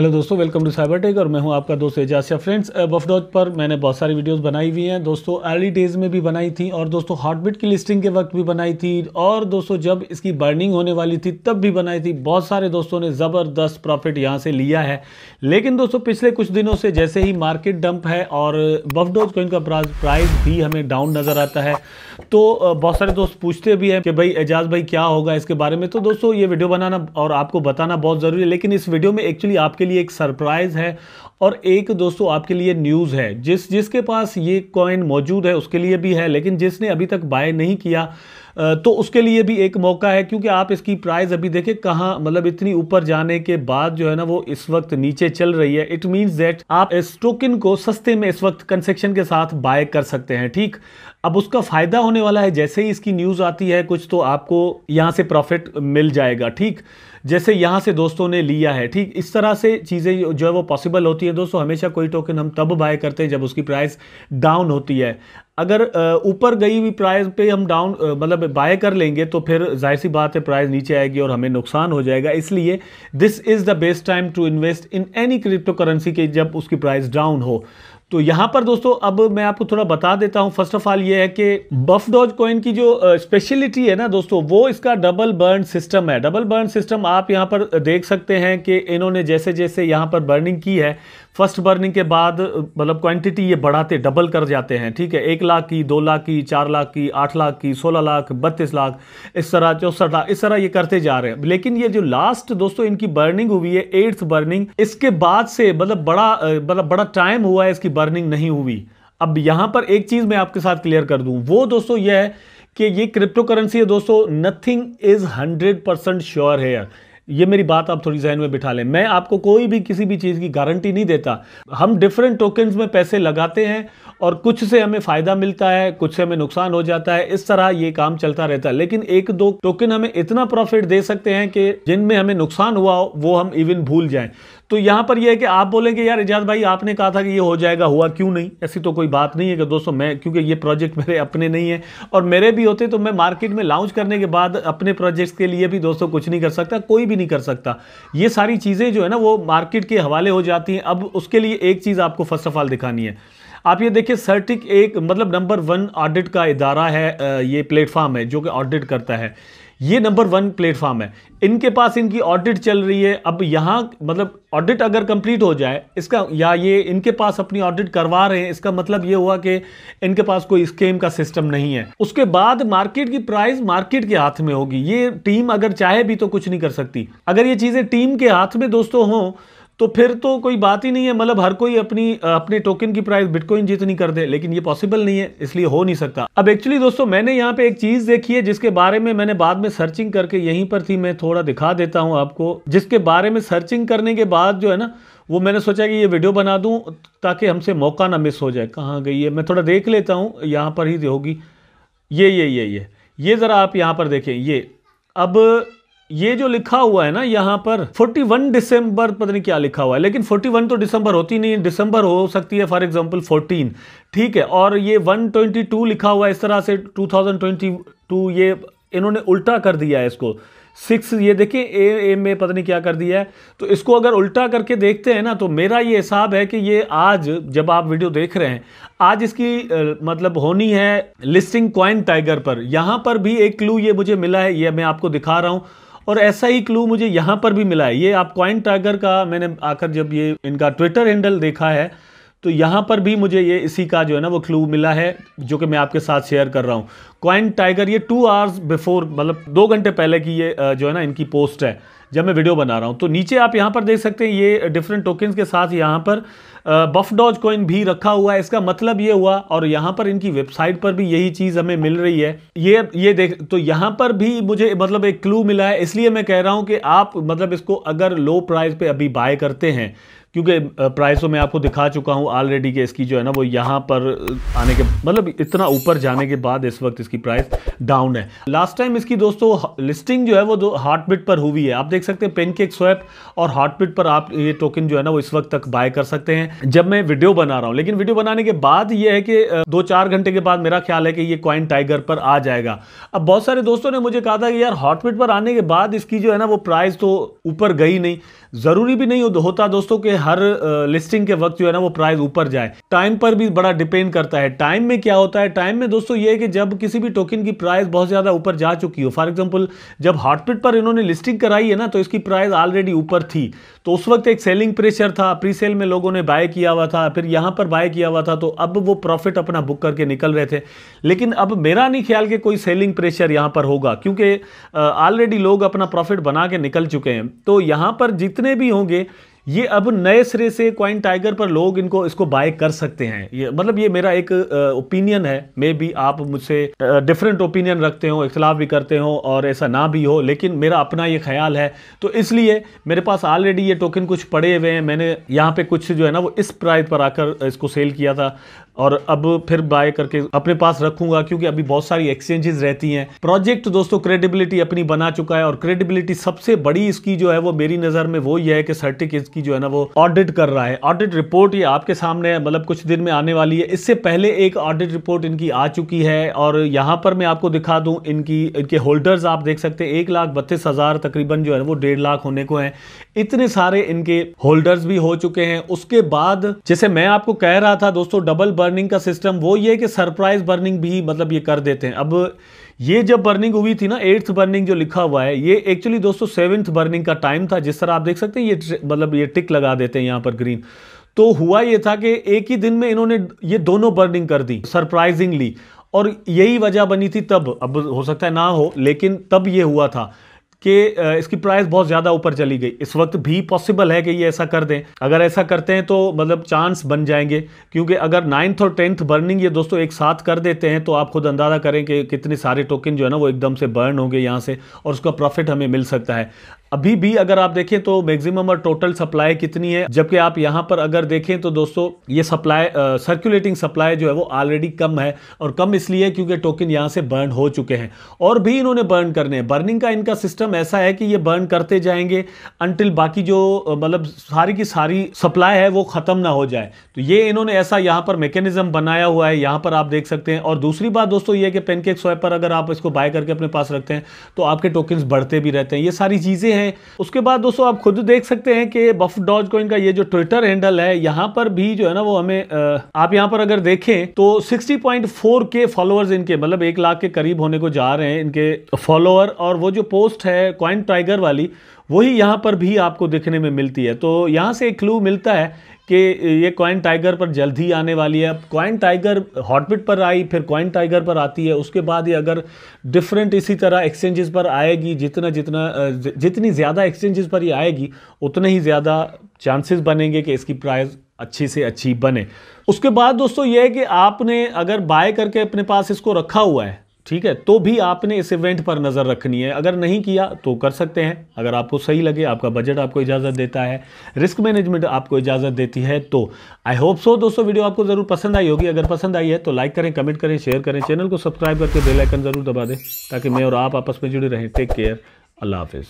Hello दोस्तों, welcome to cyber tech और मैं हूं आपका दोस्त एजाज शाह। फ्रेंड्स, बफडॉज पर मैंने बहुत सारी वीडियोस बनाई हुई हैं दोस्तों। अर्ली डेज में भी बनाई थी और दोस्तों हॉटबिट की लिस्टिंग के वक्त भी बनाई थी और दोस्तों जब इसकी बर्निंग होने वाली थी तब भी बनाई थी। बहुत सारे दोस्तों ने ज़बरदस्त प्रॉफिट यहां से लिया है। लेकिन दोस्तों पिछले कुछ दिनों से जैसे ही मार्केट डंप है और बफडॉज कोइन का प्राइस भी हमें डाउन नज़र आता है, तो बहुत सारे दोस्त पूछते भी हैं कि भाई एजाज भाई क्या होगा इसके बारे में। तो दोस्तों ये वीडियो बनाना और आपको बताना बहुत ज़रूरी है। लेकिन इस वीडियो में एक्चुअली आपके लिए एक सरप्राइज है और एक दोस्तों आपके लिए न्यूज़ है। जिसके पास ये कॉइन मौजूद है उसके लिए भी है, लेकिन जिसने अभी तक बाय नहीं किया तो उसके लिए भी एक मौका है। क्योंकि आप इसकी प्राइस अभी देखें कहाँ, मतलब इतनी ऊपर जाने के बाद जो है ना वो इस वक्त नीचे चल रही है। इट मींस दैट आप इस टोकन को सस्ते में इस वक्त कंसेक्शन के साथ बाय कर सकते हैं। ठीक, अब उसका फायदा होने वाला है। जैसे ही इसकी न्यूज़ आती है कुछ तो आपको यहाँ से प्रॉफिट मिल जाएगा। ठीक, जैसे यहाँ से दोस्तों ने लिया है। ठीक, इस तरह से चीज़ें जो है वो पॉसिबल होती है दोस्तों। हमेशा कोई टोकन हम तब बाय करते हैं जब उसकी प्राइस डाउन होती है। अगर ऊपर गई हुई प्राइस पे हम डाउन मतलब बाय कर लेंगे तो फिर जाहिर सी बात है प्राइस नीचे आएगी और हमें नुकसान हो जाएगा। इसलिए this is the best time to invest in any crypto currency के जब उसकी प्राइस डाउन हो। तो यहाँ पर दोस्तों अब मैं आपको थोड़ा बता देता हूँ। फर्स्ट ऑफ ऑल ये है कि बफडॉज कॉइन की जो स्पेशलिटी है ना दोस्तों, वो इसका डबल बर्न सिस्टम है। डबल बर्न सिस्टम आप यहाँ पर देख सकते हैं कि इन्होंने जैसे जैसे यहाँ पर बर्निंग की है, फर्स्ट बर्निंग के बाद मतलब क्वांटिटी ये बढ़ाते डबल कर जाते हैं। ठीक है, 1 लाख की, 2 लाख की, 4 लाख की, 8 लाख की, 16 लाख, 32 लाख, इस तरह 64 लाख, इस तरह ये करते जा रहे हैं। लेकिन ये जो लास्ट दोस्तों इनकी बर्निंग हुई है 8th बर्निंग, इसके बाद से मतलब बड़ा टाइम हुआ है इसकी बर्निंग नहीं हुई। अब यहां पर एक चीज मैं आपके साथ क्लियर कर दूं, वो दोस्तों ये है कि ये क्रिप्टो करेंसी है दोस्तों। नथिंग इज 100% श्योर है यार। ये मेरी बात आप थोड़ी जहन में बिठा लें। मैं आपको कोई भी किसी भी चीज़ की गारंटी नहीं देता। हम डिफरेंट टोकन्स में पैसे लगाते हैं और कुछ से हमें फ़ायदा मिलता है, कुछ से हमें नुकसान हो जाता है। इस तरह ये काम चलता रहता है। लेकिन एक दो टोकन हमें इतना प्रॉफिट दे सकते हैं कि जिनमें हमें नुकसान हुआ हो वो हम इवन भूल जाएं। तो यहां पर यह है कि आप बोलेंगे यार एजाज भाई आपने कहा था कि ये हो जाएगा, हुआ क्यों नहीं? ऐसी तो कोई बात नहीं है कि दोस्तों मैं, क्योंकि ये प्रोजेक्ट मेरे अपने नहीं है और मेरे भी होते तो मैं मार्केट में लॉन्च करने के बाद अपने प्रोजेक्ट्स के लिए भी दोस्तों कुछ नहीं कर सकता, कोई भी नहीं कर सकता। ये सारी चीज़ें जो है ना वो मार्केट के हवाले हो जाती हैं। अब उसके लिए एक चीज़ आपको फर्स्ट ऑफ ऑल दिखानी है। आप ये देखिए, सर्टिक एक मतलब नंबर 1 ऑडिट का इदारा है, ये प्लेटफॉर्म है जो कि ऑडिट करता है। ये नंबर 1 प्लेटफॉर्म है। इनके पास इनकी ऑडिट चल रही है। अब यहाँ मतलब ऑडिट अगर कंप्लीट हो जाए इसका, या ये इनके पास अपनी ऑडिट करवा रहे हैं, इसका मतलब ये हुआ कि इनके पास कोई स्कीम का सिस्टम नहीं है। उसके बाद मार्केट की प्राइस मार्केट के हाथ में होगी। ये टीम अगर चाहे भी तो कुछ नहीं कर सकती। अगर ये चीज़ें टीम के हाथ में दोस्तों हों तो फिर तो कोई बात ही नहीं है। मतलब हर कोई अपने टोकन की प्राइस बिटकॉइन जितनी कर दे, लेकिन ये पॉसिबल नहीं है, इसलिए हो नहीं सकता। अब एक्चुअली दोस्तों मैंने यहाँ पे एक चीज देखी है जिसके बारे में मैंने बाद में सर्चिंग करके यहीं पर थी, मैं थोड़ा दिखा देता हूँ आपको। जिसके बारे में सर्चिंग करने के बाद जो है ना वो मैंने सोचा कि ये वीडियो बना दूं ताकि हमसे मौका ना मिस हो जाए। कहाँ गई है, मैं थोड़ा देख लेता हूँ, यहाँ पर ही होगी। ये जरा आप यहाँ पर देखें। ये अब ये जो लिखा हुआ है ना यहाँ पर 41 दिसंबर, पता नहीं क्या लिखा हुआ है, लेकिन 41 तो दिसंबर होती नहीं है, दिसंबर हो सकती है फॉर एग्जांपल 14। ठीक है, और ये 122 लिखा हुआ है इस तरह से 2022। ये इन्होंने उल्टा कर दिया है इसको 6, ये देखिए ए में पता नहीं क्या कर दिया है। तो इसको अगर उल्टा करके देखते हैं ना तो मेरा ये हिसाब है कि ये आज जब आप वीडियो देख रहे हैं आज इसकी मतलब होनी है लिस्टिंग कॉइन टाइगर पर। यहाँ पर भी एक क्लू ये मुझे मिला है, ये मैं आपको दिखा रहा हूँ। और ऐसा ही क्लू मुझे यहां पर भी मिला है। ये आप कॉइन टाइगर का, मैंने आकर जब ये इनका ट्विटर हैंडल देखा है तो यहां पर भी मुझे ये इसी का जो है ना वो क्लू मिला है जो कि मैं आपके साथ शेयर कर रहा हूं। कॉइन टाइगर ये 2 आवर्स बिफोर, मतलब 2 घंटे पहले की ये जो है ना इनकी पोस्ट है जब मैं वीडियो बना रहा हूं। तो नीचे आप यहां पर देख सकते हैं ये डिफरेंट टोकन्स के साथ यहां पर बफडॉज कॉइन भी रखा हुआ है। इसका मतलब ये हुआ, और यहां पर इनकी वेबसाइट पर भी यही चीज हमें मिल रही है। ये देख, तो यहां पर भी मुझे मतलब एक क्लू मिला है। इसलिए मैं कह रहा हूं कि आप मतलब इसको अगर लो प्राइस पे अभी बाय करते हैं क्योंकि प्राइस तो मैं आपको दिखा चुका हूँ ऑलरेडी कि इसकी जो है ना वो यहाँ पर आने के मतलब इतना ऊपर जाने के बाद इस वक्त इसकी प्राइस डाउन है। लास्ट टाइम इसकी दोस्तों लिस्टिंग जो है वो हार्टबिट पर हुई है। आप देख सकते हैं पेनकेकस्वैप और हार्टबिट पर आप ये टोकन जो है ना वो इस वक्त तक बाय कर सकते हैं जब मैं वीडियो बना रहा हूँ। लेकिन वीडियो बनाने के बाद ये है कि 2-4 घंटे के बाद मेरा ख्याल है कि ये कॉइन टाइगर पर आ जाएगा। अब बहुत सारे दोस्तों ने मुझे कहा था कि यार हार्टबिट पर आने के बाद इसकी जो है ना वो प्राइस तो ऊपर गई नहीं। जरूरी भी नहीं होता दोस्तों कि हर लिस्टिंग के वक्त जो है ना वो प्राइस ऊपर जाए। टाइम पर भी बड़ा डिपेंड करता है। टाइम में क्या होता है, टाइम में दोस्तों ये है कि जब किसी भी टोकन की प्राइस बहुत ज्यादा ऊपर जा चुकी हो, फॉर एग्जांपल जब हार्टबिट पर इन्होंने लिस्टिंग कराई है ना तो इसकी प्राइस ऑलरेडी ऊपर थी, तो उस वक्त एक सेलिंग प्रेशर था, प्री सेल में लोगों ने बाय किया हुआ था, फिर यहां पर बाय किया हुआ था, तो अब वो प्रॉफिट अपना बुक करके निकल रहे थे। लेकिन अब मेरा नहीं ख्याल कि कोई सेलिंग प्रेशर यहां पर होगा, क्योंकि ऑलरेडी लोग अपना प्रॉफिट बना के निकल चुके हैं। तो यहां पर जितने भी होंगे ये अब नए सिरे से कॉइन टाइगर पर लोग इसको बाय कर सकते हैं। ये मतलब ये मेरा एक ओपिनियन है। मे बी आप मुझसे डिफरेंट ओपिनियन रखते हो, इख्तलाफ भी करते हो और ऐसा ना भी हो, लेकिन मेरा अपना ये ख्याल है। तो इसलिए मेरे पास ऑलरेडी ये टोकन कुछ पड़े हुए हैं। मैंने यहाँ पे कुछ जो है ना वो इस प्राइस पर आकर इसको सेल किया था और अब फिर बाय करके अपने पास रखूंगा, क्योंकि अभी बहुत सारी एक्सचेंजेस रहती हैं। प्रोजेक्ट दोस्तों क्रेडिबिलिटी अपनी बना चुका है और क्रेडिबिलिटी सबसे बड़ी इसकी जो है वो मेरी नज़र में वो ये है कि सर्टिक इसकी जो है ना वो ऑडिट कर रहा है। ऑडिट रिपोर्ट ये आपके सामने है, मतलब कुछ दिन में आने वाली है। इससे पहले एक ऑडिट रिपोर्ट इनकी आ चुकी है और यहां पर मैं आपको दिखा दूं इनके होल्डर्स आप देख सकते हैं 1,32,000 तकरीबन जो है वो 1.5 लाख होने को है। इतने सारे इनके होल्डर्स भी हो चुके हैं। उसके बाद जैसे मैं आपको कह रहा था दोस्तों डबल बर्निंग का सिस्टम वो ये कि सरप्राइज बर्निंग भी मतलब ये कर देते हैं। अब ये जब बर्निंग हुई थी ना 8th बर्निंग जो लिखा हुआ है, ये एक्चुअली दोस्तों 7th बर्निंग का टाइम था। जिस तरह आप देख सकते हैं ये मतलब ये टिक लगा देते हैं यहां पर ग्रीन। तो हुआ ये था कि एक ही दिन में इन्होंने ये दोनों बर्निंग कर दी सरप्राइजिंगली, और यही वजह बनी थी तब। अब हो सकता है ना हो, लेकिन तब ये हुआ था कि इसकी प्राइस बहुत ज़्यादा ऊपर चली गई। इस वक्त भी पॉसिबल है कि ये ऐसा कर दें। अगर ऐसा करते हैं तो मतलब चांस बन जाएंगे, क्योंकि अगर 9th और 10th बर्निंग ये दोस्तों एक साथ कर देते हैं तो आप खुद अंदाज़ा करें कि कितने सारे टोकन जो है ना वो एकदम से बर्न होंगे यहाँ से, और उसका प्रॉफिट हमें मिल सकता है। अभी भी अगर आप देखें तो मैक्सिमम और टोटल सप्लाई कितनी है, जबकि आप यहाँ पर अगर देखें तो दोस्तों ये सप्लाई सर्कुलेटिंग सप्लाई जो है वो ऑलरेडी कम है, और कम इसलिए क्योंकि टोकन यहाँ से बर्न हो चुके हैं और भी इन्होंने बर्न करने हैं। बर्निंग का इनका सिस्टम ऐसा है कि ये बर्न करते जाएंगे अंटिल बाकी जो मतलब सारी की सारी सप्लाई है वो खत्म ना हो जाए। तो ये इन्होंने ऐसा यहाँ पर मैकेनिज्म बनाया हुआ है, यहाँ पर आप देख सकते हैं। और दूसरी बात दोस्तों ये कि पेनकेकस्वैप पर अगर आप इसको बाय करके अपने पास रखते हैं तो आपके टोकन्स बढ़ते भी रहते हैं। ये सारी चीजें हैं। उसके बाद दोस्तों आप खुद देख सकते हैं कि बफ डॉजकॉइन का ये जो ट्विटर हैंडल है, यहां पर भी जो है ना वो हमें आप यहां पर अगर देखें तो 60.4K फॉलोअर्स इनके मतलब 1 लाख के करीब होने को जा रहे हैं इनके फॉलोअर। और वो जो पोस्ट है कॉइन टाइगर वाली वही यहां पर भी आपको देखने में मिलती है। तो यहां से एक क्लू मिलता है कि ये कॉइन टाइगर पर जल्द ही आने वाली है। अब कॉइन टाइगर हॉटबिट पर आई, फिर कॉइन टाइगर पर आती है, उसके बाद ये अगर डिफरेंट इसी तरह एक्सचेंजेस पर आएगी, जितनी ज़्यादा एक्सचेंजेस पर ये आएगी उतने ही ज़्यादा चांसेस बनेंगे कि इसकी प्राइस अच्छी से अच्छी बने। उसके बाद दोस्तों ये है कि आपने अगर बाय करके अपने पास इसको रखा हुआ है, ठीक है, तो भी आपने इस इवेंट पर नज़र रखनी है। अगर नहीं किया तो कर सकते हैं, अगर आपको सही लगे, आपका बजट आपको इजाज़त देता है, रिस्क मैनेजमेंट आपको इजाज़त देती है तो। आई होप सो दोस्तों वीडियो आपको ज़रूर पसंद आई होगी। अगर पसंद आई है तो लाइक करें, कमेंट करें, शेयर करें, चैनल को सब्सक्राइब करके बेल आइकन ज़रूर दबा दें ताकि मैं और आप आपस में जुड़े रहें। टेक केयर, अल्लाह हाफिज़।